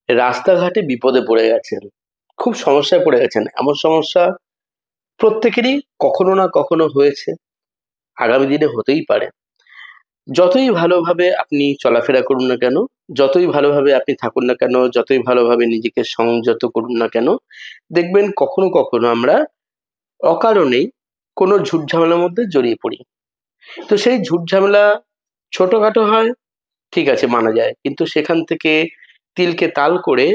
রাস্তাঘাটে বিপদে পড়ে গেছেন, খুব সমস্যায় পড়ে গেছেন। এমন সমস্যা প্রত্যেকেরই কখনো না কখনো হয়েছে, আগামী দিনে হতেই পারে। যতই ভালোভাবে আপনি চলাফেরা করুন না কেন, যতই ভালোভাবে আপনি থাকুন না কেন, যতই ভালোভাবে নিজেকে সংযত করুন না কেন, দেখবেন কখনো কখনো আমরা অকারণেই কোনো ঝুট ঝামেলার মধ্যে জড়িয়ে পড়ি। তো সেই ঝুট ঝামেলা ছোটখাটো হয়, ঠিক আছে, মানা যায়, কিন্তু সেখান থেকে তিলকে তাল করে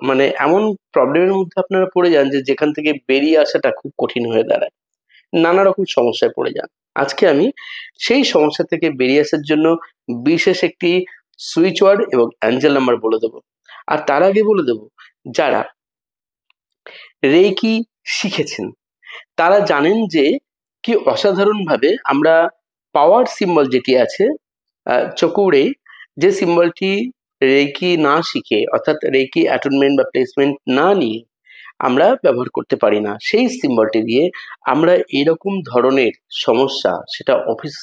মানে এমন প্রবলেমের মধ্যে আপনারা পড়ে যান যে যেখান থেকে বেরিয়ে আসাটা খুব কঠিন হয়ে দাঁড়ায়, নানা রকম সমস্যায় পড়ে যান। আজকে আমি সেই সমস্যা থেকে বেরিয়ে আসার জন্য বিশেষ একটি সুইচ ওয়ার্ড এবং অ্যাঞ্জেল নাম্বার বলে দেবো। আর তার আগে বলে দেবো, যারা রেকি শিখেছেন তারা জানেন যে কি অসাধারণভাবে আমরা পাওয়ার সিম্বল যেটি আছে চকুরে, যে সিম্বলটি রেকি না শিখে অর্থাৎ রেকি অ্যাটনমেন্ট বা প্লেসমেন্ট না নিয়ে আমরা ব্যবহার করতে পারি না, সেই সিম্বলটি দিয়ে আমরা এরকম ধরনের সমস্যা, সেটা অফিস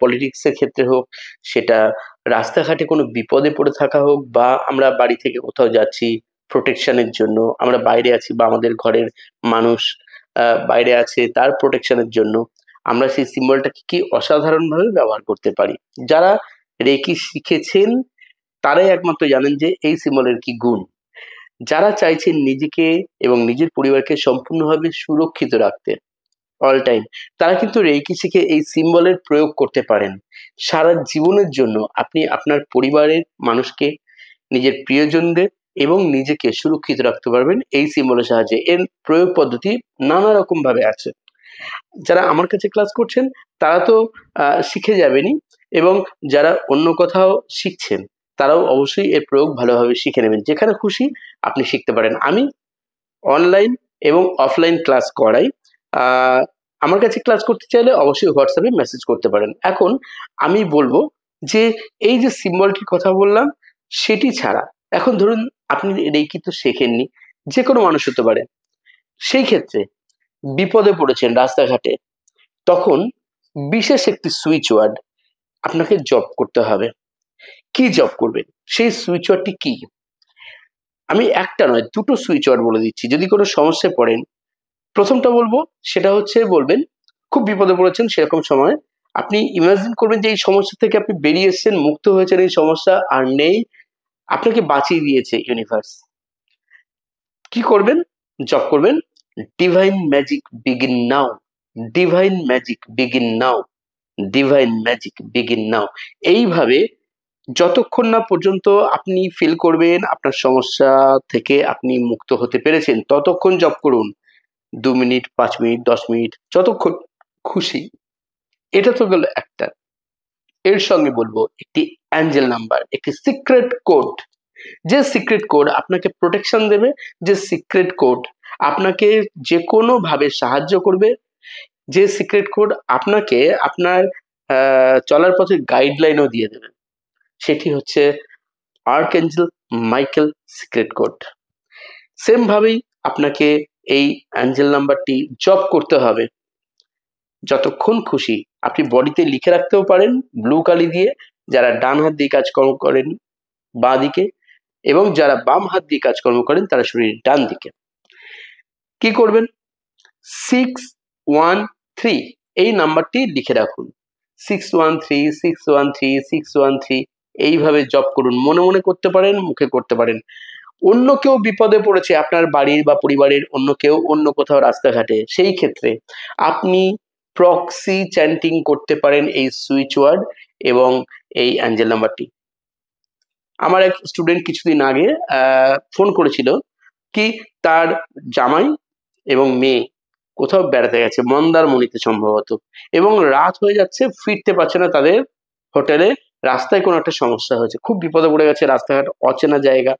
পলিটিক্সের ক্ষেত্রে হোক, সেটা রাস্তাঘাটে কোনো বিপদে পড়ে থাকা হোক, বা আমরা বাড়ি থেকে কোথাও যাচ্ছি প্রোটেকশনের জন্য, আমরা বাইরে আছি বা আমাদের ঘরের মানুষ বাইরে আছে তার প্রোটেকশনের জন্য, আমরা সেই সিম্বলটাকে কি অসাধারণভাবে ব্যবহার করতে পারি। যারা রেকি শিখেছেন তারাই একমাত্র জানেন যে এই সিম্বলের কি গুণ। যারা চাইছেন নিজেকে এবং নিজের পরিবারকে সম্পূর্ণভাবে সুরক্ষিত রাখতে অল টাইম, তারা কিন্তু রেকি শিখে এই সিম্বলের প্রয়োগ করতে পারেন। সারা জীবনের জন্য আপনি আপনার পরিবারের মানুষকে, নিজের প্রিয়জনদের এবং নিজেকে সুরক্ষিত রাখতে পারবেন এই সিম্বলের সাহায্যে। এর প্রয়োগ পদ্ধতি নানা রকম ভাবে আছে। যারা আমার কাছে ক্লাস করছেন তারা তো শিখে যাবেনই, এবং যারা অন্য কোথাও শিখছেন তারাও অবশ্যই এর প্রয়োগ ভালোভাবে শিখে নেবেন। যেখানে খুশি আপনি শিখতে পারেন। আমি অনলাইন এবং অফলাইন ক্লাস করাই। আমার কাছে ক্লাস করতে চাইলে অবশ্যই হোয়াটসঅ্যাপে মেসেজ করতে পারেন। এখন আমি বলবো যে এই যে সিম্বলটির কথা বললাম সেটি ছাড়া, এখন ধরুন আপনি রেকি তো শেখেননি, যে কোনো মানুষ হতে পারে, সেই ক্ষেত্রে বিপদে পড়েছেন রাস্তাঘাটে, তখন বিশেষ একটি সুইচ ওয়ার্ড আপনাকে জপ করতে হবে। কি জপ করবেন, সেই সুইচ ওয়ার্ডটি কি? আমি একটা নয় দুটো সুইচ ওয়ার্ড বলে দিচ্ছি। যদি কোনো সমস্যায় পড়েন, প্রথমটা বলবো, সেটা হচ্ছে বলবেন খুব বিপদে পড়েছেন সেরকম সময় আপনি ইমাজিন করবেন যে এই সমস্যা থেকে আপনি বেরিয়ে এসেছেন, মুক্ত হয়েছেন, এই সমস্যা আর নেই, আপনাকে বাঁচিয়ে দিয়েছে ইউনিভার্স। কি করবেন? জপ করবেন, ডিভাইন ম্যাজিক বিগিন নাও, ডিভাইন ম্যাজিক বিগিন নাও, ডিভাইন ম্যাজিক বিগিন নাও। এইভাবে যতক্ষণ না পর্যন্ত আপনি ফিল করবেন আপনার সমস্যা থেকে আপনি মুক্ত হতে পেরেছেন, ততক্ষণ জপ করুন। 2 মিনিট, 5 মিনিট, 10 মিনিট, যতক্ষণ খুশি। এটা তো গেল একটা। এর সঙ্গে বলবো একটি অ্যাঞ্জেল নাম্বার, একটি সিক্রেট কোড। যে সিক্রেট কোড আপনাকে প্রোটেকশন দেবে, যে সিক্রেট কোড আপনাকে যে কোনো ভাবে সাহায্য করবে, যে সিক্রেট কোড আপনাকে আপনার চলার পথে গাইডলাইনও দিয়ে দেবে, সেটি হচ্ছে আর্কএঞ্জেল মাইকেল সিক্রেট কোড। সেম ভাবেই আপনাকে এই অ্যাঞ্জেল নাম্বারটি জপ করতে হবে যতক্ষণ খুশি। আপনি বডিতে লিখে রাখতেও পারেন ব্লু কালি দিয়ে, যারা ডান হাত দিয়ে কাজকর্ম করেন বাঁ দিকে, এবং যারা বাম হাত দিয়ে কাজকর্ম করেন তারা শরীরের ডান দিকে। কি করবেন? 613 এই নাম্বারটি লিখে রাখুন। 613 613 613 এইভাবে জপ করুন। মনে মনে করতে পারেন, মুখে করতে পারেন। অন্য কেউ বিপদে পড়েছে, আপনার বাড়ির বা পরিবারের অন্য কেউ অন্য কোথাও রাস্তাঘাটে, সেই ক্ষেত্রে আপনি প্রক্সি চ্যান্টিং করতে পারেন এই সুইচ ওয়ার্ড এবং এই অ্যাঞ্জেল নাম্বারটি। আমার এক স্টুডেন্ট কিছুদিন আগে ফোন করেছিল কি, তার জামাই এবং মেয়ে কোথাও বেড়াতে গেছে, মন্দারমণিতে সম্ভবত, এবং রাত হয়ে যাচ্ছে, ফিরতে পারছে না তাদের হোটেলে। রাস্তায় কোনো একটা সমস্যা হয়েছে, খুব বিপদে পড়ে গেছে, রাস্তাঘাট অচেনা জায়গা।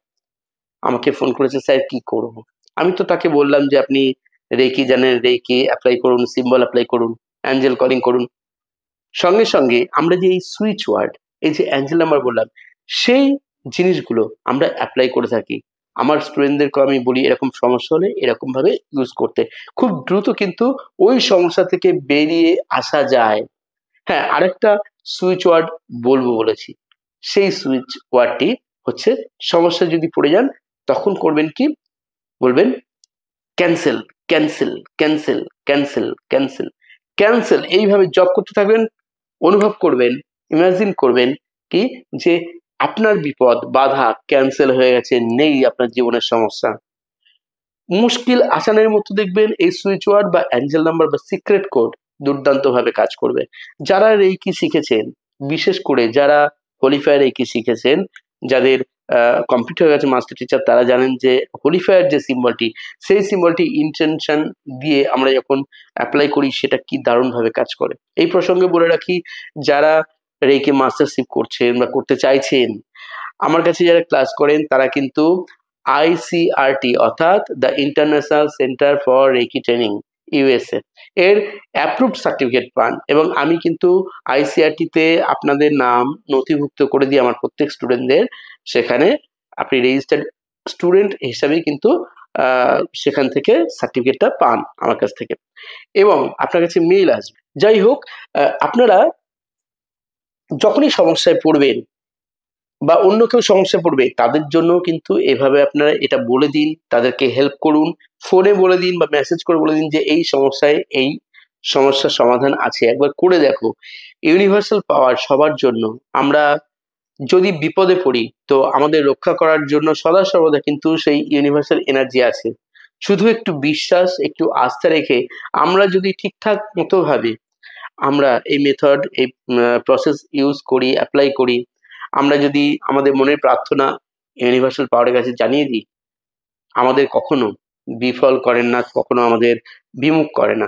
আমাকে ফোন করেছে, স্যার কি করব? আমি তো তাকে বললাম যে আপনি রেকি জানেন, রেকি অ্যাপ্লাই করুন, সিম্বল অ্যাপ্লাই করুন, অ্যাঞ্জেল কলিং করুন। সঙ্গে সঙ্গে আমরা যে এই সুইচ ওয়ার্ড, এই যে অ্যাঞ্জেল নাম্বার বললাম, সেই জিনিসগুলো আমরা অ্যাপ্লাই করে থাকি। আমার স্টুডেন্টদেরকে আমি বলি এরকম সমস্যা হলে এরকম ভাবে ইউজ করতে, খুব দ্রুত কিন্তু ওই সমস্যা থেকে বেরিয়ে আসা যায়। হ্যাঁ, আরেকটা সুইচ ওয়ার্ড বলবো বলেছি, সেই সুইচ ওয়ার্ডটি হচ্ছে সমস্যা যদি পড়ে যান তখন করবেন কি, বলবেন cancel cancel cancel cancel cancel cancel, এইভাবে জপ করতে থাকবেন। অনুভব করবেন, ইমাজিন করবেন কি যে আপনার বিপদ বাধা ক্যান্সেল হয়ে গেছে, নেই আপনার জীবনের সমস্যা। মুশকিল আসানের মতো দেখবেন এই সুইচ ওয়ার্ড বা অ্যাঞ্জেল নাম্বার বা সিক্রেট কোড দুর্দান্ত ভাবে কাজ করবে। যারা রেকি শিখেছেন, বিশেষ করে যারা হোলিফায়ার রেকি শিখেছেন, যাদের কমপ্লিট হয়ে গেছে মাস্টার টিচার, তারা জানেন যে হোলিফায়ার যে সিম্বলটি, সেই সিম্বলটি ইন্টেনশন দিয়ে আমরা যখন অ্যাপ্লাই করি সেটা কি দারুণ ভাবে কাজ করে। এই প্রসঙ্গে বলে রাখি, যারা রেকি মাস্টারশিপ করছেন বা করতে চাইছেন, আমার কাছে যারা ক্লাস করেন তারা কিন্তু ICRT অর্থাৎ the international centre for reiki training USA এর অ্যাপ্রুভড সার্টিফিকেট পান, এবং আমি কিন্তু ICRT-তে আপনাদের নাম নথিভুক্ত করে দিই আমার প্রত্যেক স্টুডেন্টদের। সেখানে আপনি রেজিস্টার্ড স্টুডেন্ট হিসাবেই কিন্তু সেখান থেকে সার্টিফিকেটটা পান আমার কাছ থেকে, এবং আপনার কাছে মেইল আসবে। যাই হোক, আপনারা যখনই সমস্যায় পড়বেন বা অন্য কেউ সমস্যা পড়বে, তাদের জন্য কিন্তু এভাবে আপনারা এটা বলে দিন, তাদেরকে হেল্প করুন, ফোনে বলে দিন বা মেসেজ করে বলে দিন যে এই সমস্যায় এই সমস্যার সমাধান আছে, একবার করে দেখো। ইউনিভার্সাল পাওয়ার সবার জন্য। আমরা যদি বিপদে পড়ি তো আমাদের রক্ষা করার জন্য সদা সর্বদা কিন্তু সেই ইউনিভার্সাল এনার্জি আছে। শুধু একটু বিশ্বাস, একটু আস্থা রেখে আমরা যদি ঠিকঠাক মতো ভাবে আমরা এই মেথড, এই প্রসেস ইউজ করি, অ্যাপ্লাই করি, আমরা যদি আমাদের মনের প্রার্থনা ইউনিভার্সাল পাওয়ারের কাছে জানিয়ে দিই, আমাদের কখনো বিফল করেন না, কখনো আমাদের বিমুখ করে না।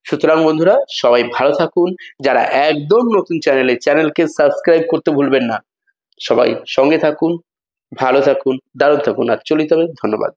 সুতরাং বন্ধুরা, সবাই ভালো থাকুন। যারা একদম নতুন চ্যানেলকে সাবস্ক্রাইব করতে ভুলবেন না। সবাই সঙ্গে থাকুন, ভালো থাকুন, দারুণ থাকুন, আর চলিত হবে। ধন্যবাদ।